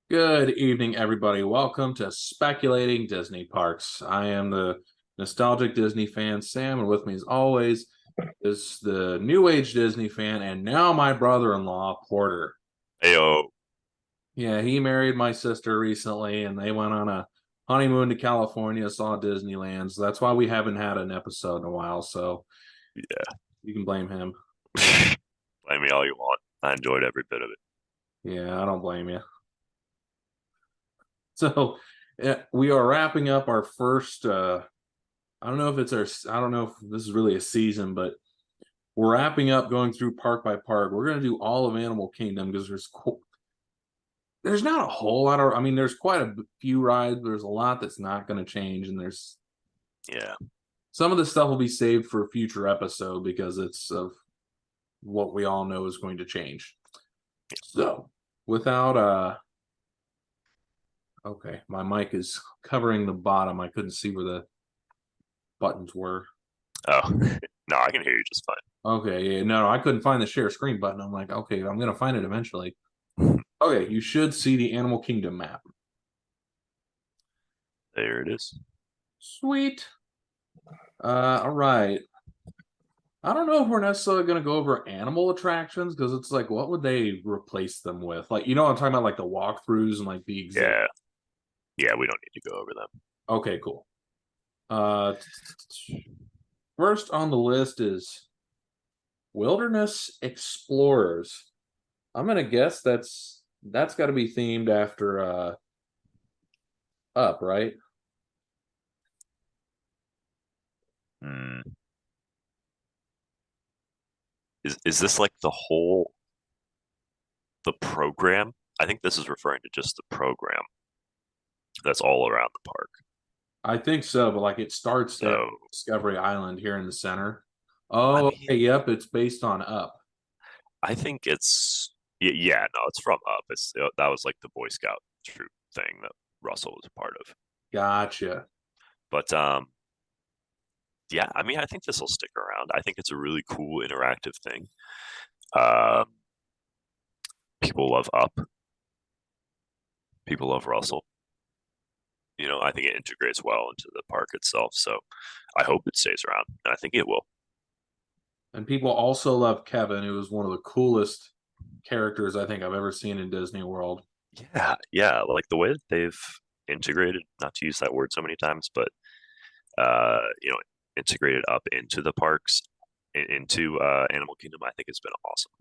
Good evening, everybody. Welcome to Speculating Disney Parks. I am the nostalgic Disney fan, Sam, and with me, as always, is the new age Disney fan, and now my brother-in-law, Porter. Ayo. Yeah, he married my sister recently, and they went on a honeymoon to California, saw Disneyland. So that's why we haven't had an episode in a while. So Yeah. you can blame him. Blame me all you want. I enjoyed every bit of it. Yeah, I don't blame you. So we are wrapping up our first. I don't know if it's our. I don't know if this is really a season, but we're wrapping up going through park by park. We're going to do all of Animal Kingdom because there's not a whole lot of. I mean, there's quite a few rides. There's a lot that's not going to change, and there's Yeah. some of the stuff will be saved for a future episode because it's of what we all know is going to change. So, without okay, my mic is covering the bottom. I couldn't see where the buttons were. Oh, no, I can hear you just Okay, yeah, no, I couldn't find the share screen button. I'm like, okay, I'm gonna find it eventually. fine. Okay, you should see the Animal Kingdom map. There it is. Sweet. All right. I don't know if we're necessarily going to go over animal attractions because it's like, what would they replace them with? Like, you know, what I'm talking about like the walkthroughs and like the exhibit. Yeah. Yeah, we don't need to go over them. Okay, cool. Uh, First on the list is Wilderness Explorers. I'm gonna guess that's got to be themed after Up, right? Hmm. Is this like the program? I think this is referring to just the program that's all around the park. I think so, but like it starts at So, Discovery Island here in the center. I Oh, mean, okay, yep, it's based on Up. I think it's yeah, no, it's from Up. That was like the Boy Scout troop thing that Russell was a part of. Gotcha. But yeah, I mean, I think this will stick around. I think it's a really cool interactive thing. Um, People love Up. People love Russell. I think it integrates well into the park itself. So I hope it stays around, and I think it will. And people also love Kevin, who is one of the coolest characters I think I've ever seen in Disney World. Yeah, yeah, like the way that they've integrated, not to use that word so many times, but uh, you know, integrated Up into the parks, into Animal Kingdom, I think it's been awesome.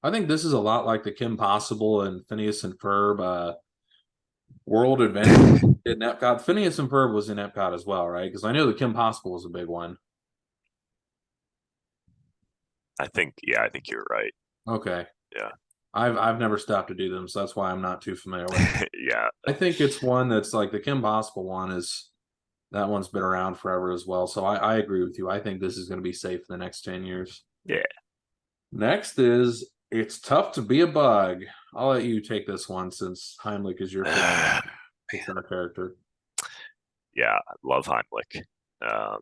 I think this is a lot like the Kim Possible and Phineas and Ferb World Adventure in Epcot. Phineas and Ferb was in Epcot as well, right? Because I know the Kim Possible was a big one. I think you're right. Okay. Yeah, I've never stopped to do them, so that's why I'm not too familiar with it. yeah, I think it's one that's like the Kim Possible one is that one's been around forever as well. So I agree with you. I think this is going to be safe for the next 10 years. yeah. Next is It's Tough to Be a Bug. I'll let you take this one since Heimlich is your favorite Pixar character. Yeah, I love Heimlich. Um,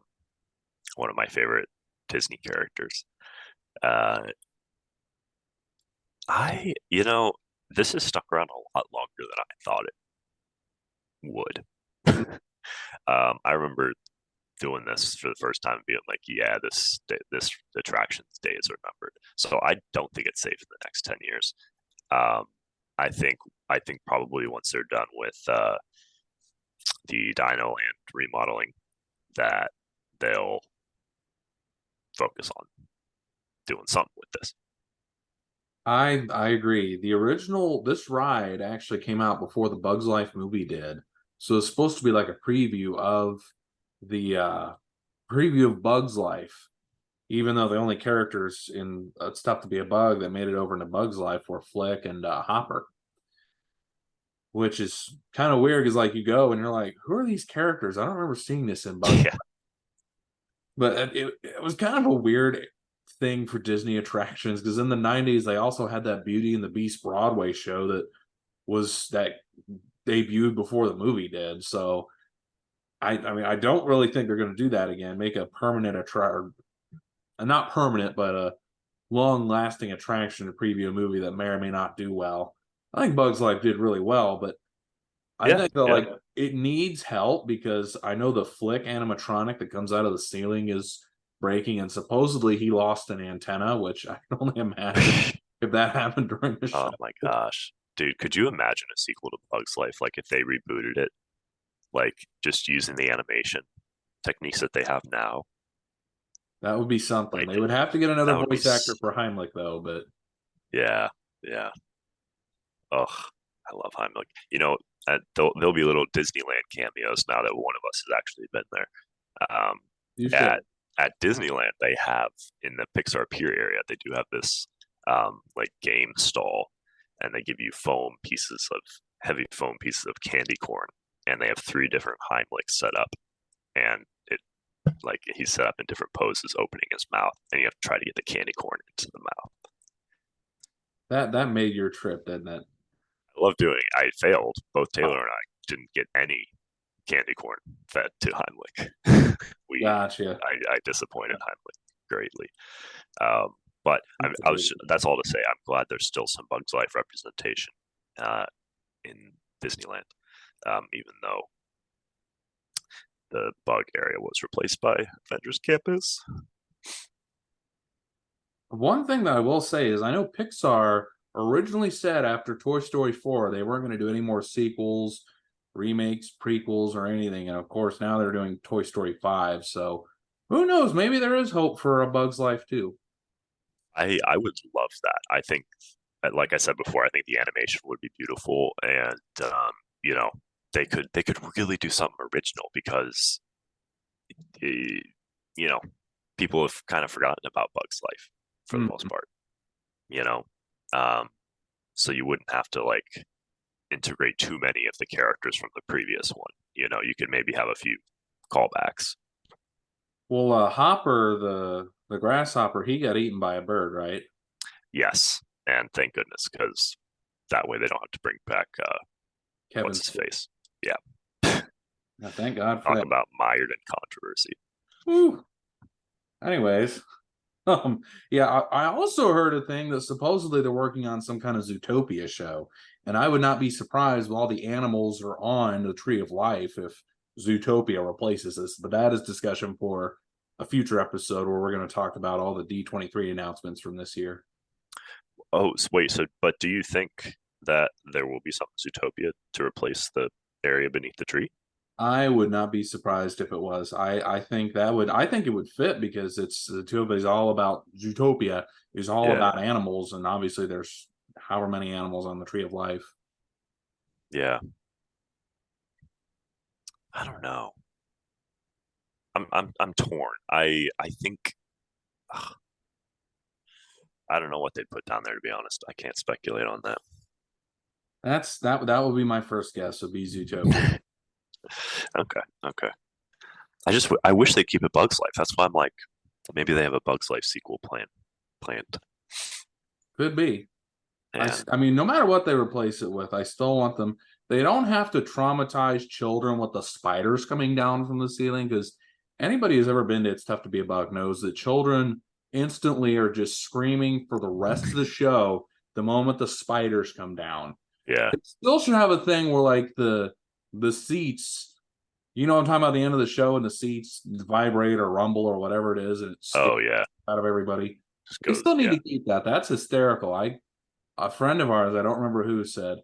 One of my favorite Disney characters. Uh, this has stuck around a lot longer than I thought it would. I remember doing this for the first time and being like, yeah, this attraction's days are numbered. So I don't think it's safe in the next 10 years. Um, I think I think probably once they're done with the Dino Land remodeling, that they'll focus on doing something with this. I agree. The original this ride actually came out before the Bugs Life movie did. So it's supposed to be like a preview of Bugs Life, even though the only characters in It's Tough to Be a Bug that made it over into Bugs Life were Flick and Hopper, which is kind of weird because like you go and you're like, who are these characters? I don't remember seeing this in Bugs. Yeah, But it was kind of a weird thing for Disney attractions because in the 90s they also had that Beauty and the Beast Broadway show that debuted before the movie did. So I mean I don't really think they're going to do that again. Make a permanent attract, not permanent, but a long lasting attraction to preview a movie that may or may not do well. I think Bugs Life did really well, but I Yeah, think that yeah. like it needs help because I know the Flick animatronic that comes out of the ceiling is breaking, and supposedly he lost an antenna, which I can only imagine if that happened during the Oh show. my gosh. Dude, could you imagine a sequel to Bugs Life? Like if they rebooted it, like just using the animation techniques that they have now. That would be something. Like They would have to get another that would be, voice actor for Heimlich though, but yeah, yeah. Ugh, I love Heimlich. There'll be little Disneyland cameos now that one of us has actually been there. Um, you should. at Disneyland, they have in the Pixar Pier area, they do have this like game stall, and they give you heavy foam pieces of candy corn, and they have three different Heimlichs set up, and it like he's set up in different poses, opening his mouth, and you have to try to get the candy corn into the mouth. That made your trip, didn't it? I love doing it. I failed. Both Taylor Oh, and I didn't get any candy corn fed to Heimlich. we gotcha. I disappointed Heimlich greatly. But that's all to say. I'm glad there's still some Bugs Life representation uh, in Disneyland, even though the bug area was replaced by Avengers Campus. One thing that I will say is I know Pixar originally said after Toy Story 4 they weren't going to do any more sequels, remakes, prequels, or anything. And of course, now they're doing Toy Story 5. So who knows? Maybe there is hope for a Bug's Life too. I would love that. I think, like I said before, I think the animation would be beautiful, and you know, they could really do something original because eh, you know people have kind of forgotten about Bug's Life for the most Mm. part. You know, um, so you wouldn't have to like integrate too many of the characters from the previous one. You could maybe have a few callbacks. Well, Hopper, the grasshopper, he got eaten by a bird, right? Yes, and thank goodness because that way they don't have to bring back Kevin what's his Spacey. face. Yeah, Yeah, thank God for talk that. about mired in controversy. Whew. Anyways, yeah, I also heard a thing that supposedly they're working on some kind of Zootopia show, and I would not be surprised while the animals are on the Tree of Life if Zootopia replaces this. But that is discussion for a future episode where we're going to talk about all the D23 announcements from this year. Oh, wait. So, but do you think that there will be some Zootopia to replace the area beneath the tree? I would not be surprised if it was. I think that would I think it would fit because it's Zootopia is all about Zootopia is all Yeah, about animals, and obviously there's however many animals on the Tree of Life. yeah. I don't know. I'm torn. I think ugh, I don't know what they'd put down there to be honest. I can't speculate on That would be my first guess would be Zootopia. that. Okay, okay. I wish they keep it Bugs Life. That's why I'm like maybe they have a Bugs Life sequel planned. Could be. And I mean, no matter what they replace it with, I still want them. They don't have to traumatize children with the spiders coming down from the ceiling because anybody who's ever been to It's Tough to Be a Bug knows that children instantly are just screaming for the rest of the show the moment the spiders come down. yeah. It still should have a thing where like the seats, you know, I'm talking about the end of the show and the seats vibrate or rumble or whatever it is, and it scares Oh yeah. out of everybody. Just They goes still need yeah. to keep that. That's hysterical. I A friend of ours, I don't remember who, said,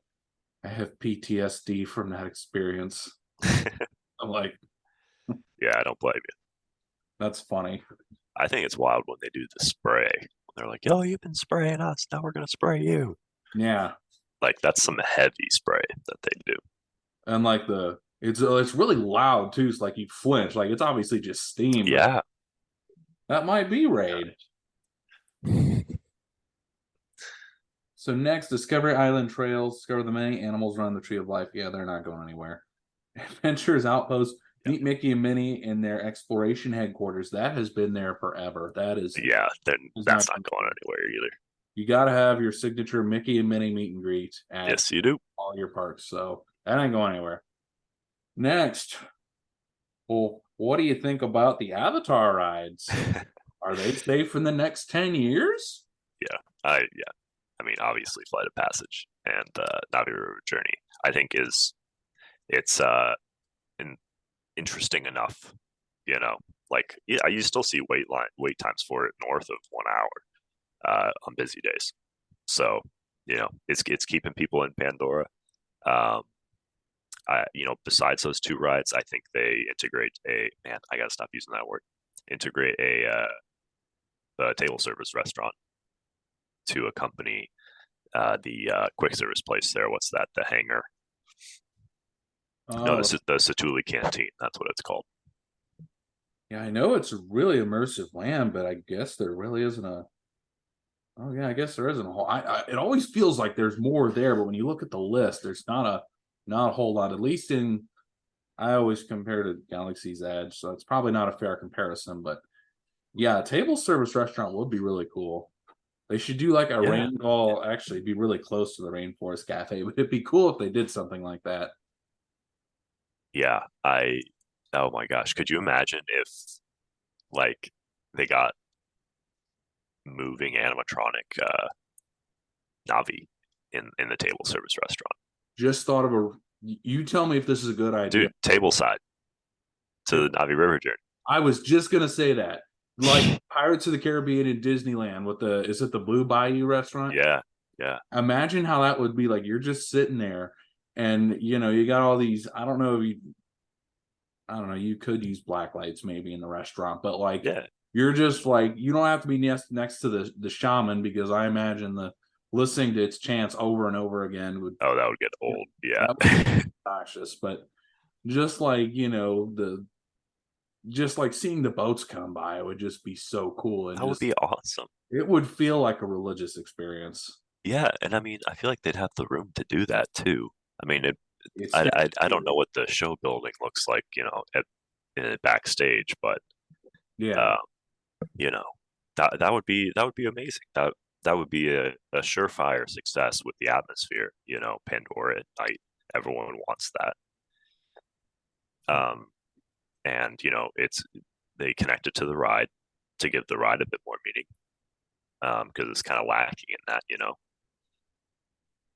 I have PTSD from that experience. I'm like, Yeah, I don't blame you. that's funny. I think it's wild when they do the spray. They're like, "Yo, you've been spraying us. Now we're gonna spray you." Yeah. Like that's some heavy spray that they do. And like it's really loud too. It's like you flinch. Like it's obviously just steam, but Yeah. that might be raid. So next, Discovery Island Trails. Discover the many animals around the Tree of Life. Yeah, they're not going anywhere. Adventures Outpost. Yeah. Meet Mickey and Minnie in their exploration headquarters. That has been there forever. That Yeah, then is not that's not going going anywhere. anywhere either. You got to have your signature Mickey and Minnie meet and greet at Yes, you do. all your parks. So that ain't going anywhere. Next, well, what do you think about the Avatar rides? Are they safe in the next 10 years? Yeah. I mean, obviously, Flight of Passage. and Navi River Journey, I think it's in, interesting enough. You know, like yeah, you still see wait times for it north of 1 hour on busy days. So it's keeping people in Pandora. Um, besides those two rides, I think they integrate a man. I gotta stop using that word. Integrate a table service restaurant to accompany the quick service place there. What's that? The Hangar. No, Oh, this is the Satuli Canteen. That's what it's called. yeah, I know it's a really immersive land, but I guess there really isn't a. Oh yeah, I guess there isn't a whole. It always feels like there's more there, but when you look at the list, there's not a whole lot. At least in I always compare to Galaxy's Edge, so it's probably not a fair comparison. But yeah, a table service restaurant would be really cool. They should do like a Yeah, rainfall. Actually, be really close to the Rainforest Cafe. But it'd be cool if they did something like that. yeah. Oh my gosh, could you imagine if like they got moving animatronic Navi in the table service restaurant? Just thought of a. You tell me if this is a good idea. Dude, table side to the Navi River journey. I was just gonna say that, like Pirates of the Caribbean in Disneyland with the is it the Blue Bayou restaurant? Yeah, yeah. Imagine how that would be. Like you're just sitting there, and you got all these. I don't know. You could use black lights maybe in the restaurant, but like Yeah. you're just like you don't have to be next to the shaman because I imagine the listening to its chants over and over again would Oh, that would get old. Yeah. that would be obnoxious. But just like the just like seeing the boats come by, it would just be so cool and That would just be awesome. it would feel like a religious experience. Yeah, and I mean, I feel like they'd have the room to do that too. I mean, It's just I don't know what the show building looks like, backstage, but yeah. um, you know, that would be amazing. That would be a surefire success with the atmosphere. Pandora at night. Everyone wants that. Um, and it's they connect it to the ride to give the ride a bit more meaning. Because it's kind of lacking in that.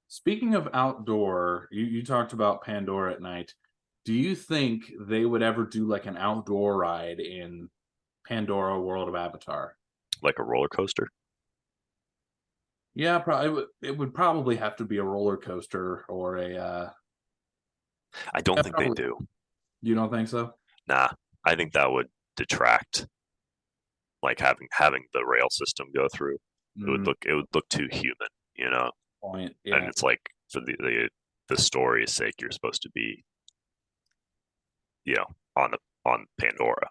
Speaking of outdoor, you talked about Pandora at night. Do you think they would ever do like an outdoor ride in Pandora World of Avatar? Like a roller coaster. Yeah, probably. It would probably have to be a roller coaster or a. I don't Yeah, think they probably. do. You don't think so? Nah, I think that would detract, like having the rail system go through. Mm, It would look too human. point. And Yeah. it's like for the story's sake, you're supposed to be, you know, on Pandora.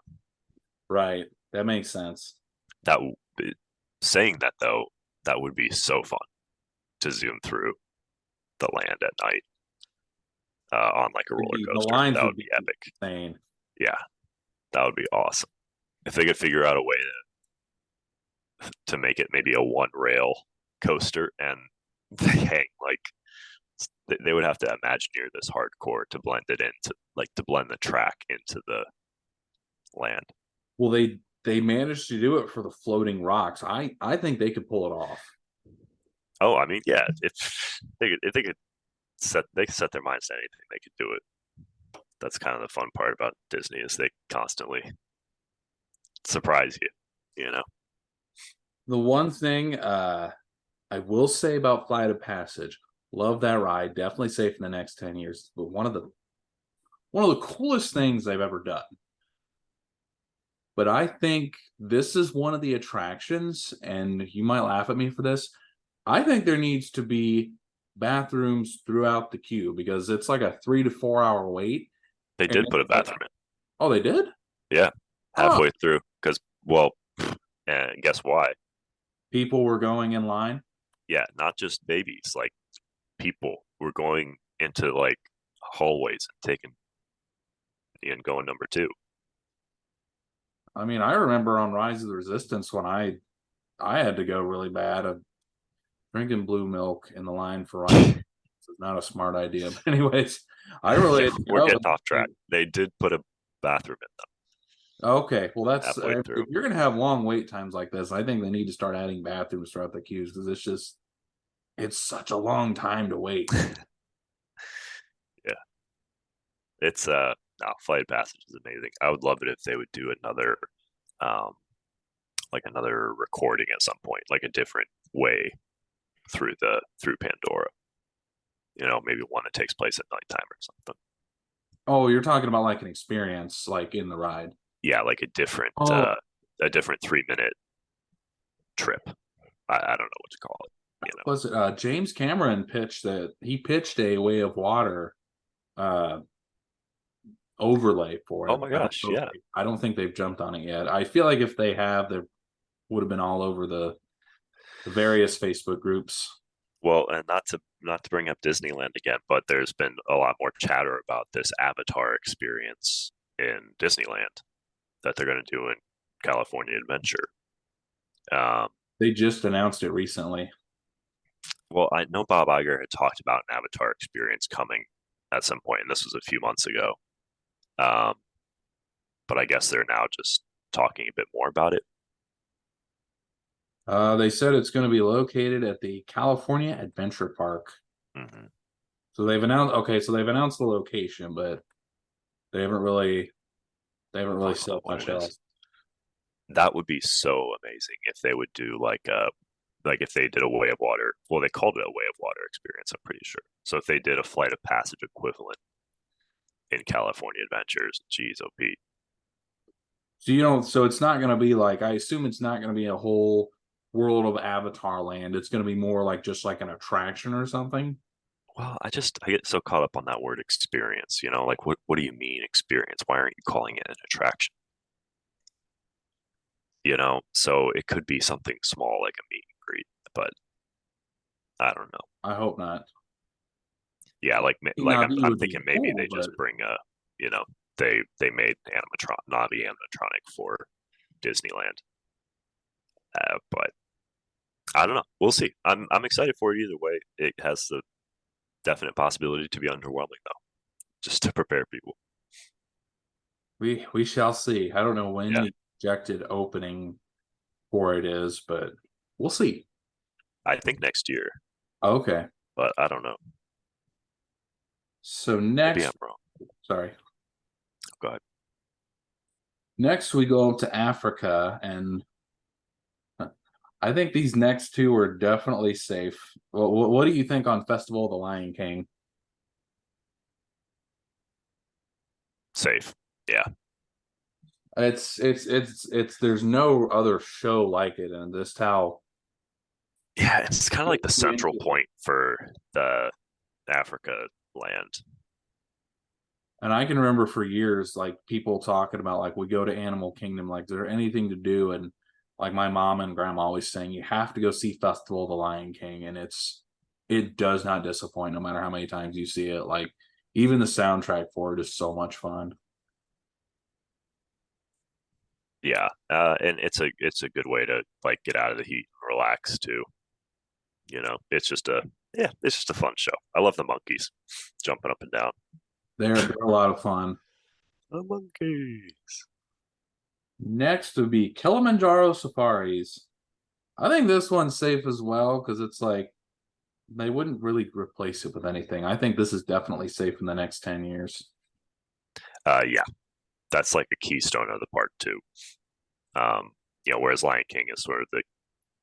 Right. That makes sense. That saying that though, that would be so fun to zoom through the land at night on like a roller The coaster. lines That would would be be epic. insane. Yeah, that would be awesome. If they could figure out a way to make it maybe a one rail coaster and they hang like they would have to imagineer this hardcore to blend it into like to blend the track into the land. Well, they managed to do it for the floating rocks. I think they could pull it off. Oh, I mean, yeah, if they could set their minds to anything, they could do it. That's kind of the fun part about Disney is they constantly surprise you, you know. The one thing I will say about Flight of Passage, love that ride. Definitely safe in the next 10 years. But one of the coolest things they've ever done. But I think this is one of the attractions, and you might laugh at me for this. I think there needs to be bathrooms throughout the queue because it's like a 3 to 4 hour wait. They And did put a it's like, bathroom in. oh, they did? Yeah, Oh, halfway through because well, and guess why? people were going in line. Yeah, not just babies, like people were going into like hallways and taking and going number two. I mean, I remember on Rise of the Resistance when I had to go really bad. Drinking blue milk in the line for Rise is not a smart idea. But anyways, I really Yeah, had to we're go. getting off track. They did put a bathroom in them Okay, well, that's halfway if through. you're gonna have long wait times like this, I think they need to start adding bathrooms throughout the queues because it's just It's such a long time to wait. Yeah, it's no, Flight of Passage is amazing. I would love it if they would do another um like another recording at some point, like a different way through Pandora. Maybe one that takes place at nighttime or something. Oh, you're talking about like an experience, like in the ride. Yeah, like Oh, a different 3 minute trip. I don't know what to call it. was it James Cameron pitched that he pitched a Way of Water uh overlay for Oh it. my I don't gosh, know if yeah. I don't think they've jumped on it yet. I feel like if they have, they would have been all over the various Facebook groups. Well, and not to bring up Disneyland again, but there's been a lot more chatter about this Avatar experience in Disneyland that they're going to do in California Adventure. Um, They just announced it recently. well, I know Bob Iger had talked about an Avatar experience coming at some point, and this was a few months ago. Um, but I guess they're now just talking a bit more about it. They said it's going to be located at the California Adventure Park. Hmm. So they've announced. Okay, so they've announced the location, but they haven't really Talk said about what much it is. else. That would be so amazing if they would do like if they did a Way of Water. Well, they called it a Way of Water experience, I'm pretty sure. So if they did a Flight of Passage equivalent in California Adventures, geez, oh Pete. So you don't. So it's not going to be like. I assume it's not going to be a whole world of Avatar land. It's going to be more like just like an attraction or something. Well, I get so caught up on that word experience. Like what do you mean experience? Why aren't you calling it an attraction? So it could be something small like a meet and greet, but I don't know. I hope not. Yeah, like Now, I'm it I'm would be thinking maybe cool, they but just bring you know, they made Navi animatronic for Disneyland. But I don't know. We'll see. I'm excited for it either way. It has the definite possibility to be underwhelming though, just to prepare people. we shall see. I don't know when Yeah, the projected opening for it is, but we'll see. I think next year, Okay. but I don't know. So Maybe I'm next, wrong. sorry. Go ahead. Next, we go up to Africa, and I think these next two are definitely safe. What do you think on Festival of the Lion King? Safe. Yeah. It's there's no other show like it, and this how Yeah, it's kind of like the central point for the Africa land. and I can remember for years like people talking about like we go to Animal Kingdom, like is there anything to do? And like my mom and grandma always saying you have to go see Festival of the Lion King, and it does not disappoint no matter how many times you see it. Like even the soundtrack for it is so much fun. Yeah, and it's a good way to like get out of the heat and relax too. It's just a fun show. I love the monkeys jumping up and down. They're a lot of fun. The monkeys. Next would be Kilimanjaro Safaris. I think this one's safe as well because it's like they wouldn't really replace it with anything. I think this is definitely safe in the next 10 years. Yeah, that's like a keystone of the park too. Um, whereas Lion King is sort of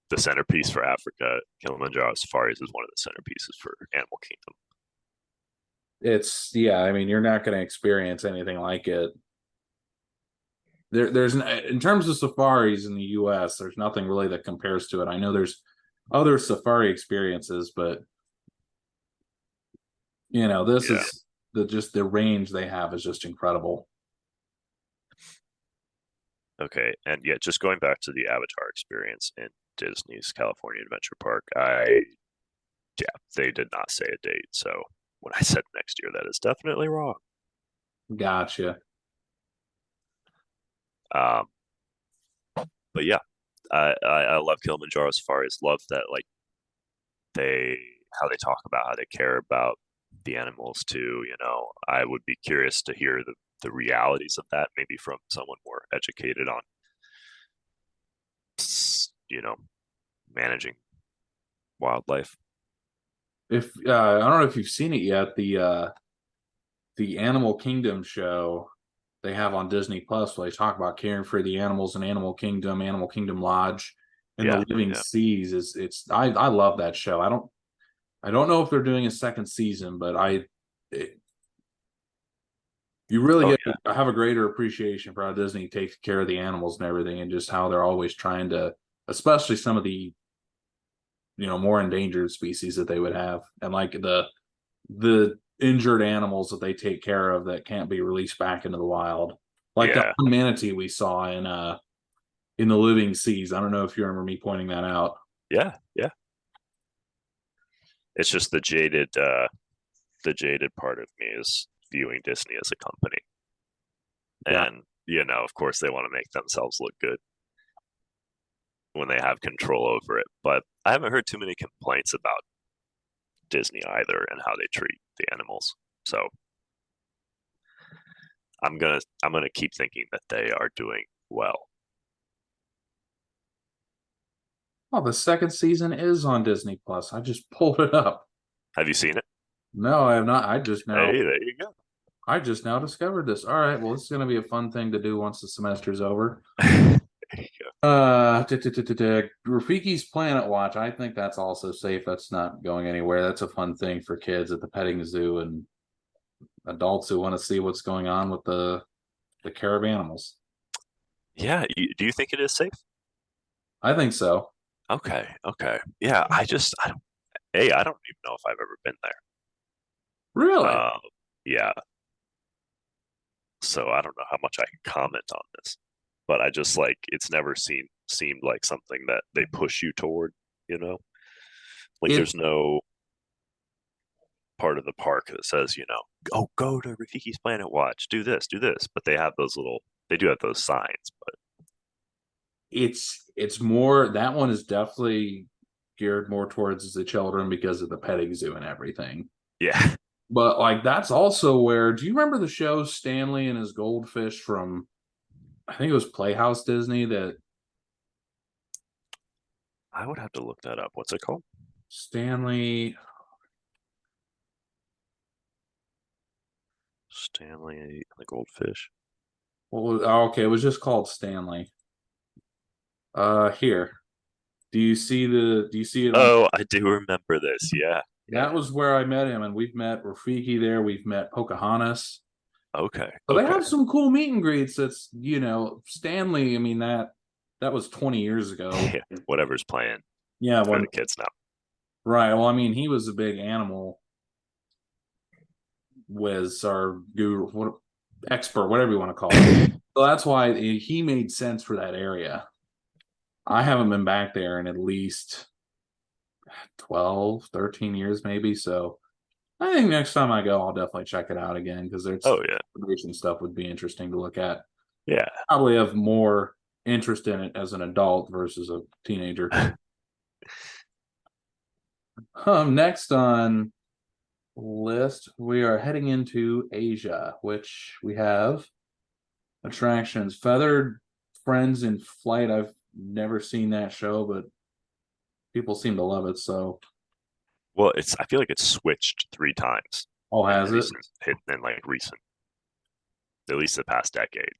the centerpiece for Africa, Kilimanjaro Safaris is one of the centerpieces for Animal Kingdom. It's yeah, I mean you're not going to experience anything like it. There's in terms of safaris in the US, there's nothing really that compares to it. I know there's other safari experiences, but this Yeah. is the range they have is just incredible. Okay. And yeah, just going back to the Avatar experience in Disney's California Adventure Park, yeah, they did not say a date. So when I said next year, that is definitely wrong. Gotcha. Um, but yeah, I love Kilimanjaro Safaris. Love that like they how they talk about how they care about the animals too. I would be curious to hear the realities of that, maybe from someone more educated on you know managing wildlife. If I don't know if you've seen it yet, the Animal Kingdom show they have on Disney Plus, where they talk about caring for the animals in Animal Kingdom Lodge, and Yeah, the Living yeah, Seas is it's I love that show. I don't know if they're doing a second season, but it, you really oh get yeah, to have a greater appreciation for how Disney takes care of the animals and everything, and just how they're always trying to, especially some of the more endangered species that they would have, and like the injured animals that they take care of that can't be released back into the wild, like that yeah, one manatee we saw in the Living Seas. I don't know if you remember me pointing that out. yeah, yeah. It's just the jaded part of me is viewing Disney as a company, Yeah. and of course, they want to make themselves look good when they have control over it. But I haven't heard too many complaints about Disney either and how they treat the animals. So I'm gonna keep thinking that they are doing well. Oh, the second season is on Disney Plus. I just pulled it up. Have you seen it? No, I have not. Hey, there you go. I just now discovered this. All right, well, this is going to be a fun thing to do once the semester's over. There you go. Rafiki's Planet Watch. I think that's also safe. That's not going anywhere. That's a fun thing for kids at the petting zoo and adults who want to see what's going on with the care of animals. Yeah, do you think it is safe? I think so. Okay, okay. Yeah, I don't. I don't even know if I've ever been there. Really? Uh, yeah, so I don't know how much I can comment on this, but I just like it's never seemed like something that they push you toward. You know, like It there's no part of the park that says, oh, go to Rafiki's Planet Watch, do this. But they do have those signs. But it's more that one is definitely geared more towards the children because of the petting zoo and everything. yeah, But like that's also where do you remember the show Stanley and his goldfish from I think it was Playhouse Disney that I would have to look that up. What's it called? Stanley Stanley and the Goldfish. okay, it was just called Stanley. Here. Do you see it on Oh, I do remember this. Yeah, yeah. that was where I met him and we've met Rafiki there, we've met Pocahontas. Okay, So they okay. have some cool meet and greets that's Stanley, I mean that was 20 years ago. Yeah, whatever's playing Yeah, for when the kids now. right. Well, I mean, he was a big animal whiz or guru, expert, whatever you want to call it. So that's why he made sense for that area. I haven't been back there in at least 12, 13 years, maybe. So I think next time I go, I'll definitely check it out again because there's Oh yeah, recent stuff would be interesting to look at. yeah. Probably have more interest in it as an adult versus a teenager. Next on list, we are heading into Asia, which we have attractions. Feathered Friends in Flight. I've never seen that show, but people seem to love it. So, Well, I feel like it's switched 3 times oh, in has it? recent, at least the past decade,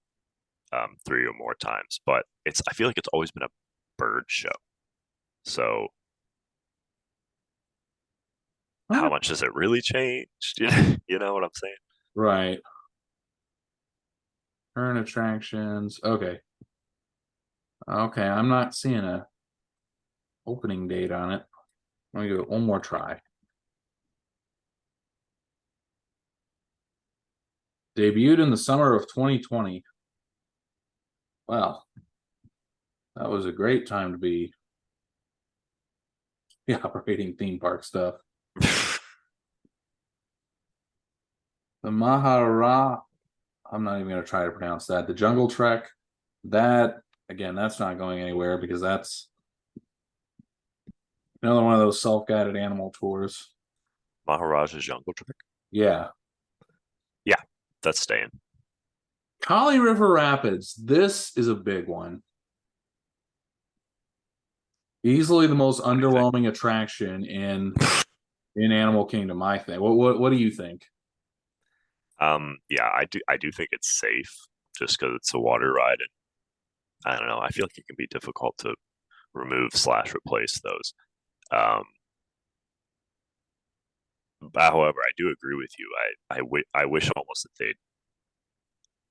3 or more times. But I feel like it's always been a bird show. So how much does it really change? You know what I'm saying? Right. Current attractions. Okay. Okay. I'm not seeing a opening date on it. Let me give it one more try. Debuted in the summer of 2020. Well, that was a great time to be operating theme park stuff. The Mahara, I'm not even going to try to pronounce that. The Jungle Trek, that again, that's not going anywhere because that's another one of those self-guided animal tours. Maharaja's Jungle Trek. Yeah. Yeah, that's staying. Kali River Rapids, this is a big one. Easily the most What do you think? underwhelming attraction in in Animal Kingdom. I think. What do you think? Yeah, I do think it's safe just because it's a water ride, and I don't know. I feel like it can be difficult to remove slash replace those. Um, but however, I do agree with you. I wish almost that they'd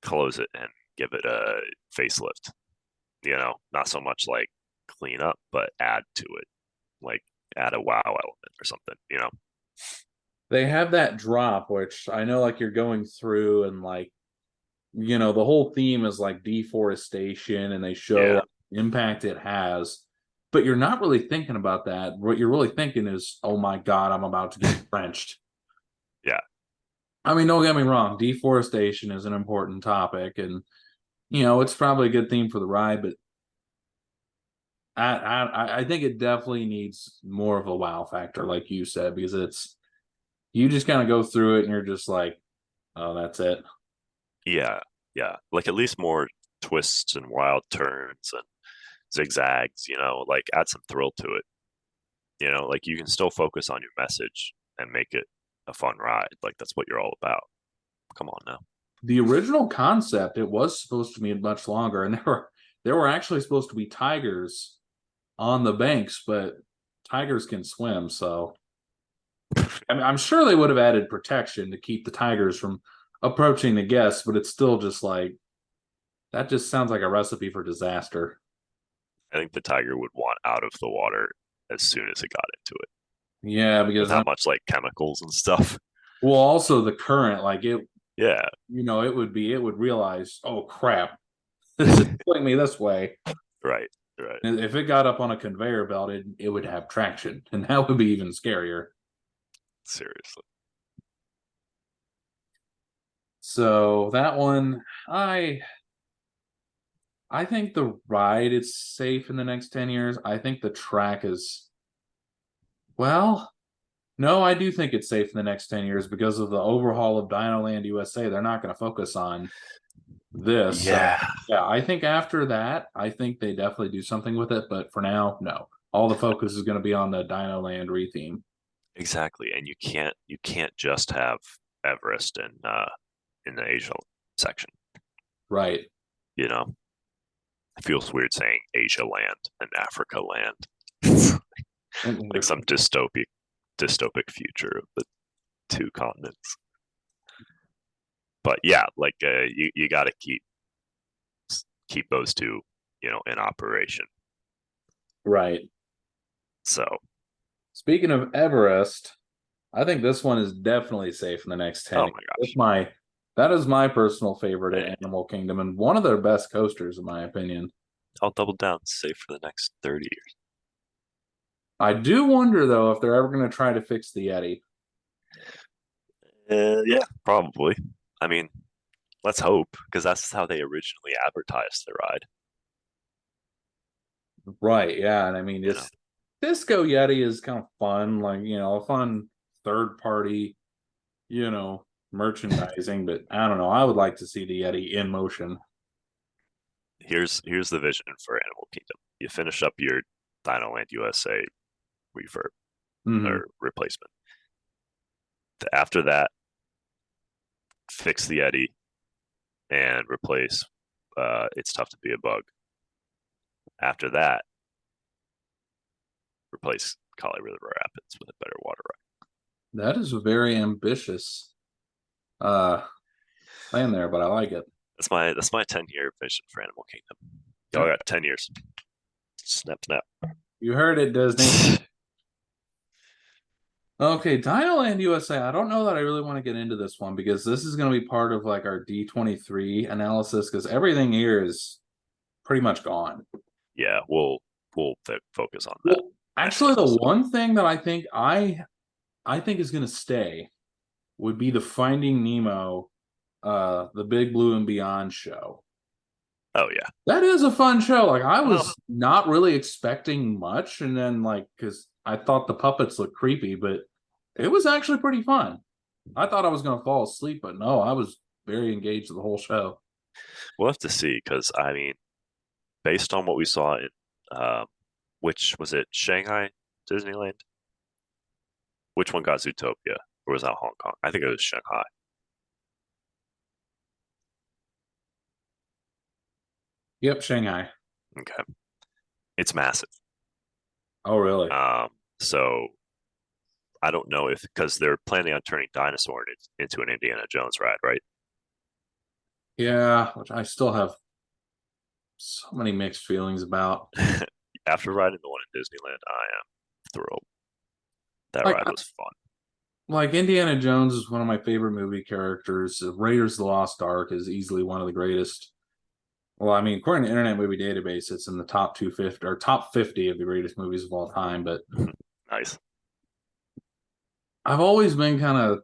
close it and give it a facelift. Not so much like clean up, but add to it, like add a wow element or something. They have that drop, which I know, like you're going through, and like the whole theme is like deforestation, and they show Yeah, like, impact it has. But you're not really thinking about that. What you're really thinking is, oh my God, I'm about to get drenched. yeah, I mean, don't get me wrong, deforestation is an important topic, and it's probably a good theme for the ride, but I think it definitely needs more of a wow factor, like you said, because it's you just kind of go through it and you're just like, oh, that's it. yeah, yeah. Like at least more twists and wild turns and zigzags. Like add some thrill to it. Like you can still focus on your message and make it a fun ride. Like that's what you're all about. Come on now. The original concept, it was supposed to be much longer, and there were actually supposed to be tigers on the banks, but tigers can swim, so I mean, I'm sure they would have added protection to keep the tigers from approaching the guests, but it's still just like that just sounds like a recipe for disaster. I think the tiger would want out of the water as soon as it got into it. Yeah, With because how much like chemicals and stuff. well, also the current, like Yeah, it would realize, oh crap, this is pulling me this way. right, right. And if it got up on a conveyor belt, it would have traction, and that would be even scarier. Seriously. So that one, I think the ride is safe in the next 10 years. I think the track is, well, no, I do think it's safe in the next 10 years because of the overhaul of Dinoland USA. They're not going to focus on this. So, Yeah, yeah, I think after that, I think they definitely do something with it. But for now, no. All the focus is going to be on the Dinoland retheme. exactly. And you can't just have Everest in the Asia section. Right. You know, it feels weird saying Asia land and Africa land. Like some dystopic future of the two continents. But yeah, like you got to keep those two, in operation. Right. So Speaking of Everest, I think this one is definitely safe in the next 10 oh years. my It's gosh, my that is my personal favorite man, at Animal Kingdom and one of their best coasters in my opinion. I'll double down, say for the next 30 years. I do wonder though if they're ever going to try to fix the Yeti. Yeah, probably. I mean, let's hope because that's how they originally advertised the ride. Right, yeah, and I mean You know, it's Disco Yeti is kind of fun, like a fun third party, merchandising, but I don't know. I would like to see the Yeti in motion. here's the vision for Animal Kingdom. You finish up your Dinoland USA refurb Hmm. or replacement. After that, fix the Yeti and replace. It's tough to be a bug. After that, replace Kali River Rapids with a better water ride. That is a very ambitious uh plan there, but I like it. That's my 10-year vision for Animal Kingdom. Y'all got 10 years. Snap, snap. You heard it, Disney. Okay, Dinoland USA. I don't know that I really want to get into this one because this is going to be part of like our D23 analysis because everything here is pretty much gone. Yeah, we'll focus on that Well, next actually, the episode. one thing that I think is going to stay would be the Finding Nemo, the Big Blue and Beyond show. Oh yeah. That is a fun show. Like I Well, was not really expecting much, and then like because I thought the puppets looked creepy, but it was actually pretty fun. I thought I was going to fall asleep, but no, I was very engaged the whole show. we'll have to see because I mean, based on what we saw in, um, which was it, Shanghai Disneyland, Which one got Zootopia? Or was that Hong Kong? I think it was Shanghai. Yep, Shanghai. Okay. It's massive. Oh, really? So I don't know if because they're planning on turning Dinosaur into an Indiana Jones ride, right? Yeah, which I still have so many mixed feelings about. After riding the one in Disneyland, I am thrilled. That Like, ride was fun. like Indiana Jones is one of my favorite movie characters. Raiders of the Lost Ark is easily one of the greatest. Well, I mean, according to Internet Movie Database, it's in the top 250 or top 50 of the greatest movies of all time. But Nice. I've always been kind of,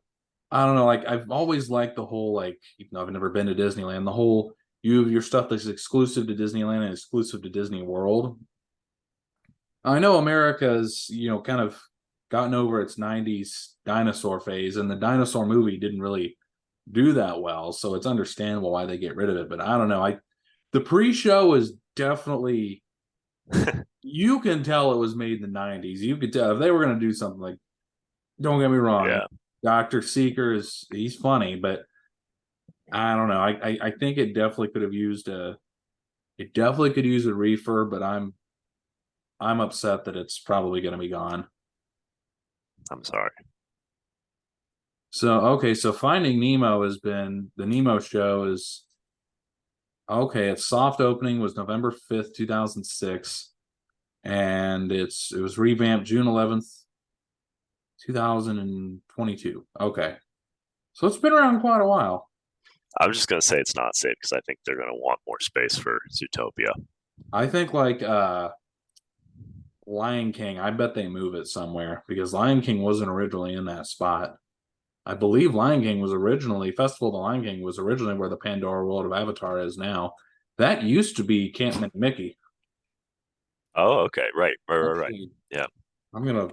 I don't know, like I've always liked the whole, like, even though I've never been to Disneyland, the whole you have your stuff that's exclusive to Disneyland and exclusive to Disney World. I know America's, kind of gotten over its 90s dinosaur phase, and the dinosaur movie didn't really do that well, so it's understandable why they get rid of it. But I don't know. The pre-show is definitely, you can tell it was made in the 90s. You could tell if they were going to do something like, don't get me wrong, Yeah, Dr. Seeker he's funny, but I don't know. I think it definitely could use a refurb, but I'm upset that it's probably going to be gone. I'm sorry. So okay, so Finding Nemo has been the Nemo show is okay. Its soft opening was November 5th, 2006, and it was revamped June 11th, 2022. Okay, so it's been around quite a while. I'm just gonna say it's not safe because I think they're gonna want more space for Zootopia. I think like Lion King. I bet they move it somewhere because Lion King wasn't originally in that spot. I believe Lion King was originally Festival of the Lion King was originally where the Pandora World of Avatar is now. That used to be Camp Mickey. Oh, okay, right. Actually, Yeah, I'm gonna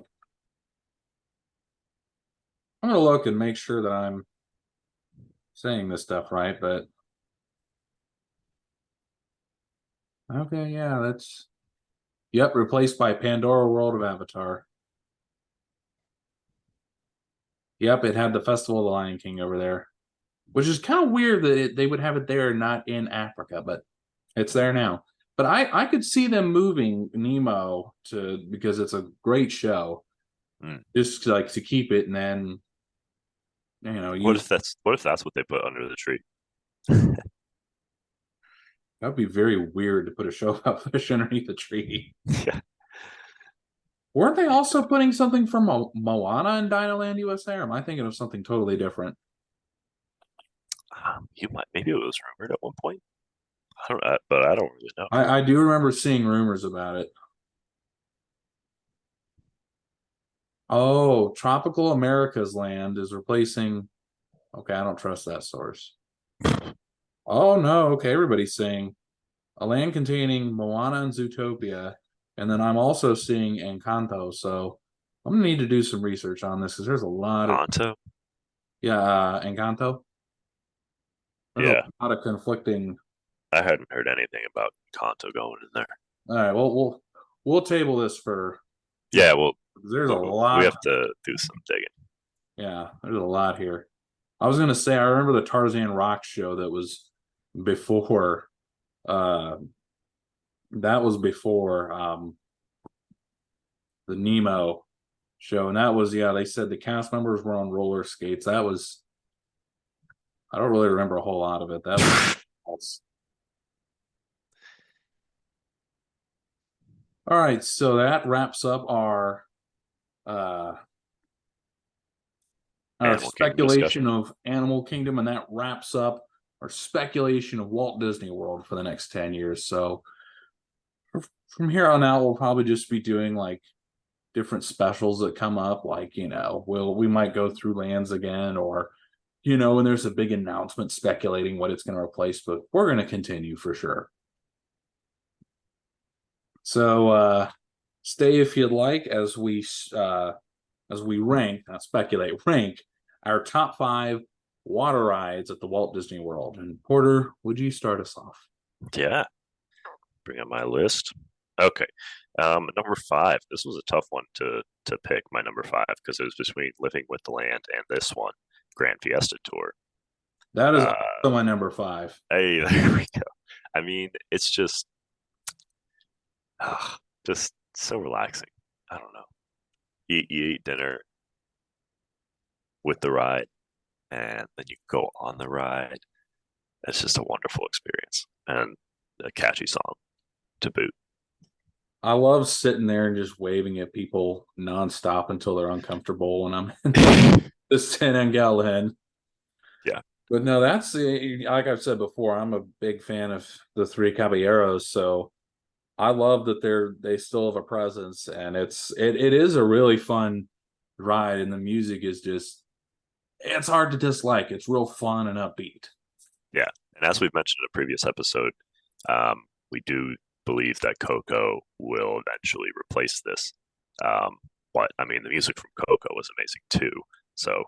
I'm gonna look and make sure that I'm saying this stuff right. But okay, yeah, that's yep, replaced by Pandora World of Avatar. Yep, it had the Festival of the Lion King over there, which is kind of weird that they would have it there and not in Africa, but it's there now. But I could see them moving Nemo to because it's a great show, mm. just like to keep it and then What use if that's what they put under the tree? that'd be very weird to put a show about fish underneath a tree. Yeah, Weren't they also putting something from Moana in Dinoland USA? Or am I thinking of something totally different? you might maybe it was rumored at one point. I don't, but I don't really know. I do remember seeing rumors about it. Oh, Tropical America's Land is replacing. Okay, I don't trust that source. Oh no, okay, everybody's saying a land containing Moana and Zootopia, and then I'm also seeing Encanto. So I'm gonna need to do some research on this because there's a lot of Kanto? yeah, Encanto. There's a Yeah, lot of conflicting. I hadn't heard anything about Kanto going in there. All right, well we'll table this for Yeah, well, there's a we lot. have to do some digging. Yeah, there's a lot here. I was gonna say I remember the Tarzan Rock show that was before uh the Nemo show, and that was yeah. They said the cast members were on roller skates. That was I don't really remember a whole lot of it. That was false. All right. So that wraps up uh our Animal Kingdom discussion. speculation of Animal Kingdom, and that wraps up our speculation of Walt Disney World for the next 10 years. So from here on out, we'll probably just be doing like different specials that come up, like we might go through lands again, or when there's a big announcement speculating what it's going to replace, but we're going to continue for sure. So stay if you'd like as we rank, not speculate, rank our top 5 water rides at the Walt Disney World. And Porter, would you start us off? Yeah, bring up my list. Okay. Number five. This was a tough one to pick. My number five because it was between Living with the Land and this one, Grand Fiesta Tour. That is Uh, also my number five. hey, there we go. I mean, it's just so relaxing. I don't know. You eat dinner with the ride, and then you go on the ride. It's just a wonderful experience and a catchy song to boot. I love sitting there and just waving at people nonstop until they're uncomfortable when I'm in the San Angel. Yeah, But no, that's like I've said before, I'm a big fan of the Three Caballeros, so I love that they still have a presence, and it is a really fun ride, and the music is just it's hard to dislike. It's real fun and upbeat. yeah. And as we've mentioned in a previous episode, we do believe that Coco will eventually replace this. Um, but I mean, the music from Coco was amazing too. So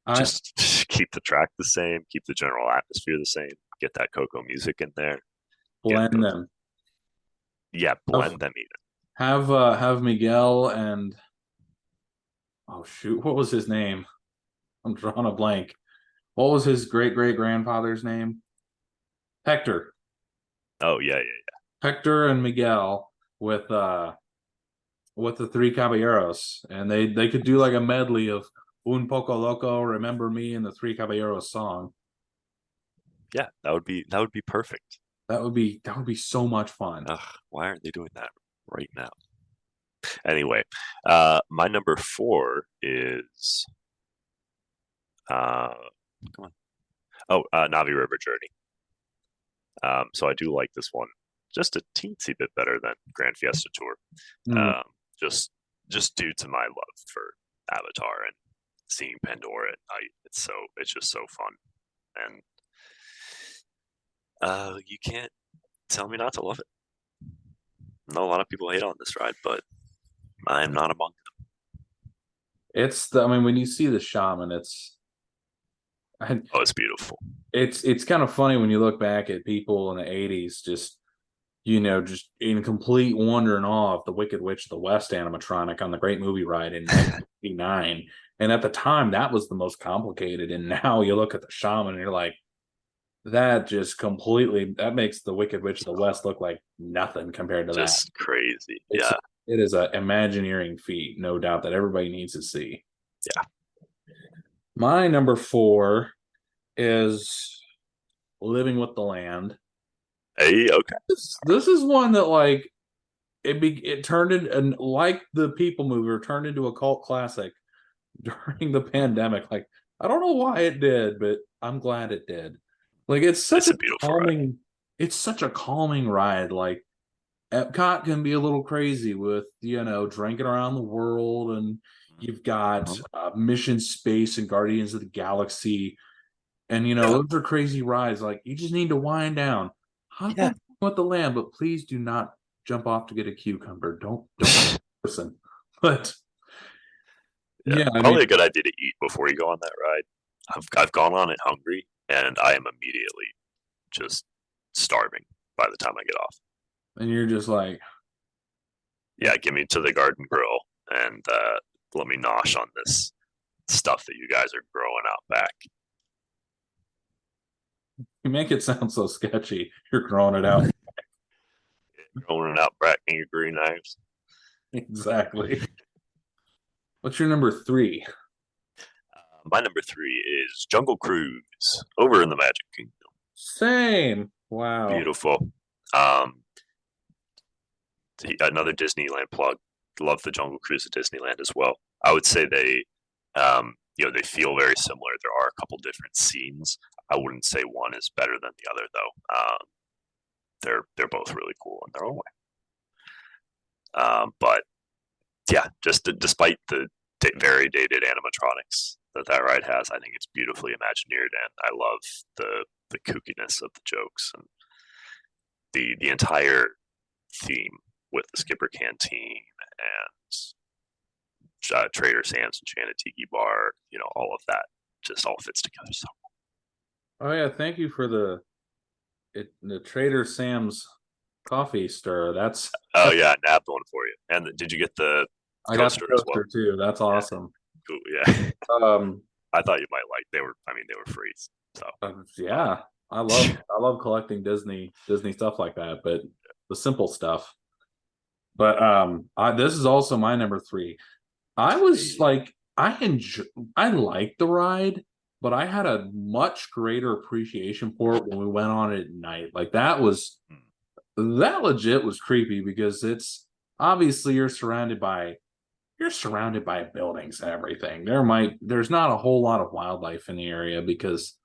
I just keep the track the same, keep the general atmosphere the same, get that Coco music in there, get blend those, them. yeah, Have blend them even. have Miguel and oh shoot, what was his name? I'm drawing a blank. What was his great great grandfather's name? Hector. Oh yeah, yeah, Hector and Miguel with the Three Caballeros, and they could do like a medley of Un Poco Loco, Remember Me, and the Three Caballeros song. yeah. That would be perfect. That would be so much fun. Ugh, why aren't they doing that right now? Anyway, my number four is uh, come on. Oh, Navi River Journey. So I do like this one just a teensy bit better than Grand Fiesta Tour. Mm. Um, just just due to my love for Avatar and seeing Pandora at night. It's just so fun, and you can't tell me not to love it. I know a lot of people hate on this ride, but I'm not among I mean, when you see the shaman, them. Oh, it's beautiful. it's kind of funny when you look back at people in the '80s, just just in complete wonder and awe of the Wicked Witch of the West animatronic on the Great Movie Ride in 1989. And at the time, that was the most complicated. And now you look at the shaman and you're like, that makes the Wicked Witch of the West look like nothing compared to that. Just crazy. It's Yeah, it is a imagineering feat, no doubt that everybody needs to see. yeah. My number four is Living with the Land. Hey, okay. This is one that like it turned in and like the People Mover turned into a cult classic during the pandemic. Like I don't know why it did, but I'm glad it did. Like It's a beautiful ride. it's such a calming ride. Like Epcot can be a little crazy with drinking around the world, and you've got Mhm. Mission Space and Guardians of the Galaxy, and Yeah, those are crazy rides. Like you just need to wind down, hop yeah. on with the land, but please do not jump off to get a cucumber. Don't listen. But Yeah, yeah, I mean, probably a good idea to eat before you go on that ride. I've gone on it hungry, and I am immediately just starving by the time I get off. and you're just like, Yeah, give me to the garden grill and let me nosh on this stuff that you guys are growing out back. you make it sound so sketchy. You're growing it out. Growing it out back in your green knives. Exactly. What's your number three? My number three is Jungle Cruise over in the Magic Kingdom. Same. Wow. Beautiful. Another Disneyland plug. Love the Jungle Cruise at Disneyland as well. I would say they feel very similar. There are a couple different scenes. I wouldn't say one is better than the other though. They're both really cool in their own way. But yeah, just despite the very dated animatronics that ride has, I think it's beautifully imagineered, and I love the kookiness of the jokes and the entire theme with the Skipper Canteen and Trader Sam's Enchanted Tiki Bar. All of that just all fits together. So Oh yeah, thank you for the Trader Sam's. coffee stir. Oh yeah, I nabbed one for you. And did you get the I got the coaster as well? coaster too. That's Yeah, awesome. cool. Yeah, Um, I thought you might like. They were. I mean, they were free. So, but yeah, I love collecting Disney stuff like that, but the simple stuff. But this is also my number three. I was hey, like, I liked the ride, but I had a much greater appreciation for it when we went on it at night. Like hmm, that legit was creepy because it's obviously you're surrounded by buildings and everything. There's not a whole lot of wildlife in the area because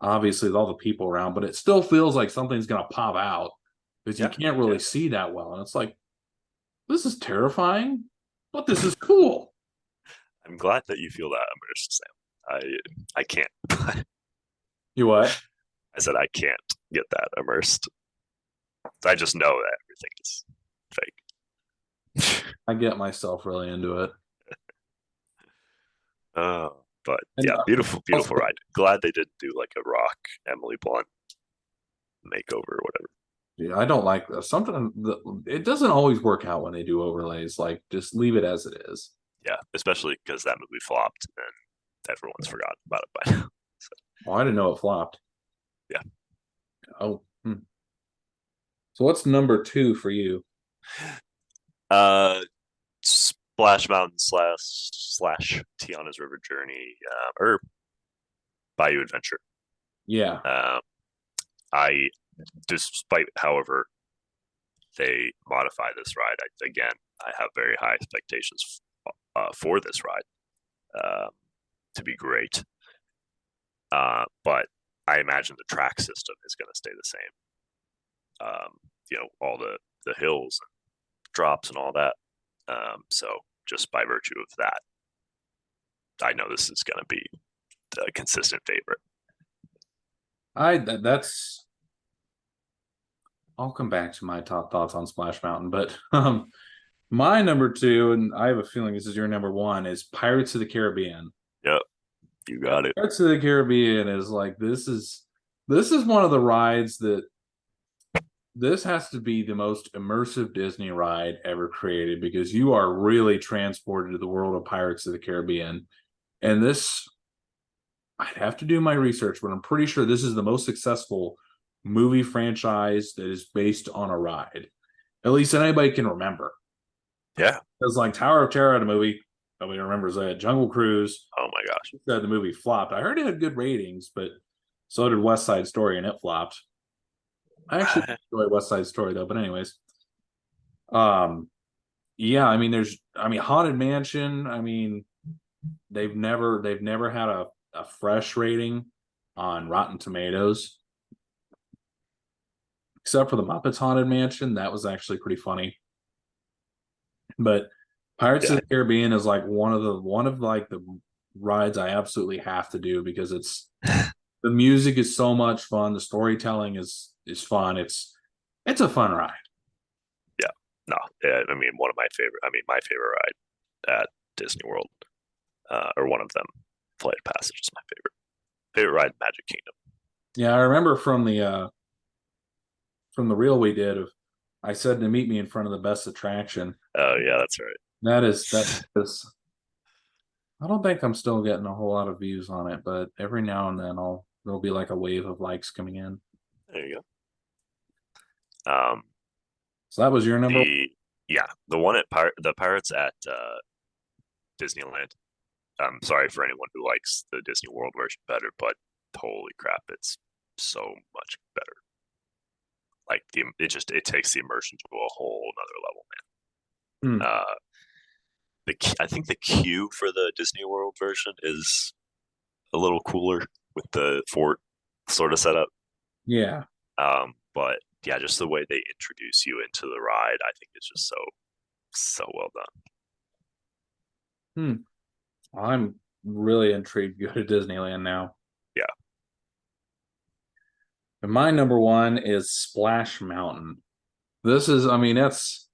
obviously with all the people around, but it still feels like something's gonna pop out because you yeah, can't really yeah. see that well. And it's like, this is terrifying, but this is cool. I'm glad that you feel that immersed, Sam. I can't. You what? I said I can't get that immersed. I just know that everything is fake. I get myself really into it. But And yeah, beautiful, also, beautiful ride. Glad they didn't do like a Rock Emily Blunt makeover or whatever. yeah, I don't like sometimes it doesn't always work out when they do overlays. Like, just leave it as it is. Yeah, especially because that movie flopped and everyone's forgotten about it by now. So, Oh, I didn't know it flopped. yeah. Oh, so what's number two for you? Uh, Splash Mountain slash Tiana's River Journey, or Bayou Adventure. Yeah, Um, I, despite however they modify this ride, again I have very high expectations for this ride uh, to be great. But I imagine the track system is going to stay the same. All the hills and drops and all that. So just by virtue of that, I know this is going to be a consistent favorite. that's. I'll come back to my top thoughts on Splash Mountain, but my number two, and I have a feeling this is your number one, is Pirates of the Caribbean. Yep, you got it. Pirates of the Caribbean is like this is one of the rides that this has to be the most immersive Disney ride ever created because you are really transported to the world of Pirates of the Caribbean. And this, I'd have to do my research, but I'm pretty sure this is the most successful movie franchise that is based on a ride, at least that anybody can remember. Yeah. Because like Tower of Terror had a movie, nobody remembers that. Jungle Cruise, Oh my gosh. said the movie flopped. I heard it had good ratings, but so did West Side Story, and it flopped. I actually enjoy West Side Story though, but anyways, um, yeah, I mean, Haunted Mansion. I mean, they've never had a fresh rating on Rotten Tomatoes, except for the Muppets Haunted Mansion. That was actually pretty funny. But Pirates of Yeah. the Caribbean is like one of like the rides I absolutely have to do because the music is so much fun. The storytelling is fun. It's a fun ride. Yeah. No. Yeah, I mean, one of my favorite. I mean, my favorite ride at Disney World, or one of them. Flight of Passage is my favorite ride in Magic Kingdom. Yeah, I remember from the reel we did of I said to meet me in front of the best attraction. Oh yeah, that's right. That is I don't think I'm still getting a whole lot of views on it, but every now and then there'll be like a wave of likes coming in. There you go. So that was your number. The yeah, the one at the Pirates at Disneyland. I'm sorry for anyone who likes the Disney World version better, but holy crap, it's so much better. Like it takes the immersion to a whole another level, Hmm. man. I think the queue for the Disney World version is a little cooler with the fort sort of setup. Yeah. But yeah, just the way they introduce you into the ride, I think it's just so well done. Hmm. I'm really intrigued to go to Disneyland now. Yeah, And my number one is Splash Mountain. This is, I mean, that's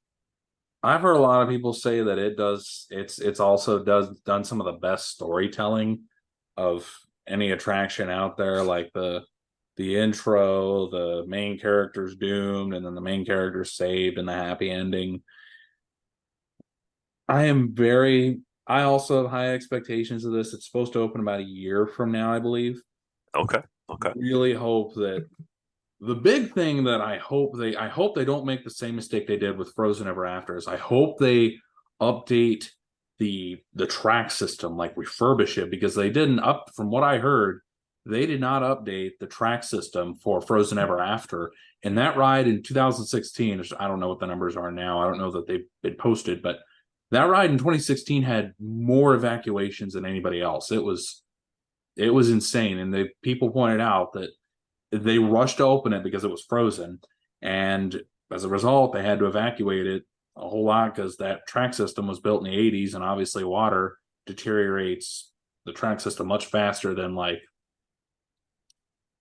I've heard a lot of people say that it's also does done some of the best storytelling of any attraction out there. Like the intro, the main character's doomed, and then the main character's saved, and the happy ending. I also have high expectations of this. It's supposed to open about a year from now, I believe. Okay. Okay. Really hope that the big thing that I hope they don't make the same mistake they did with Frozen Ever After is I hope they update the track system, like refurbish it, because they didn't up from what I heard, they did not update the track system for Frozen Ever After. And that ride in 2016, I don't know what the numbers are now. I don't know that they've been posted, but that ride in 2016 had more evacuations than anybody else. It was insane. And the people pointed out that they rushed to open it because it was frozen. And as a result, they had to evacuate it a whole lot because that track system was built in the 80s, and obviously water deteriorates the track system much faster than, like,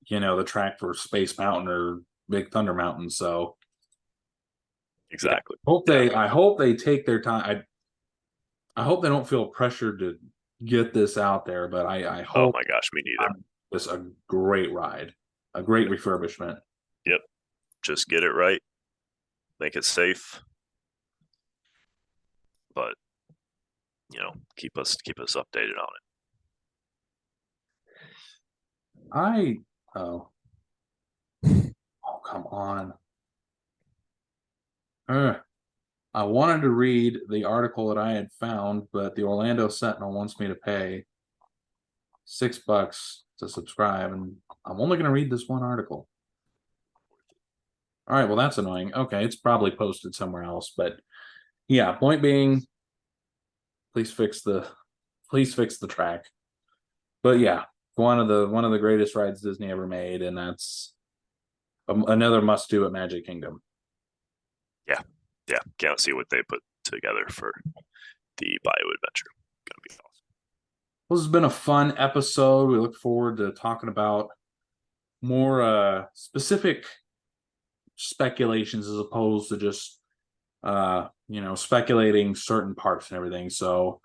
the track for Space Mountain or Big Thunder Mountain. So yeah, Exactly. Yeah. I hope they take their time. I hope they don't feel pressured to get this out there, but I Oh hope my gosh, me neither. it's a great ride, a great refurbishment. Yep. Just get it right, make it safe, but keep us updated on it. I oh come on. I wanted to read the article that I had found, but the Orlando Sentinel wants me to pay $6 to subscribe, and I'm only going to read this one article. All right, well, that's annoying. Okay, it's probably posted somewhere else, but yeah, point being, please fix the track. But yeah, one of the greatest rides Disney ever made, and that's another must do at Magic Kingdom. Yeah. Yeah. Can't see what they put together for the Bayou Adventure. Gonna be awesome. This has been a fun episode. We look forward to talking about more specific speculations as opposed to just speculating certain parts and everything. So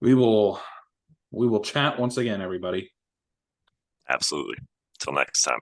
we will chat once again, everybody. Absolutely. Till next time.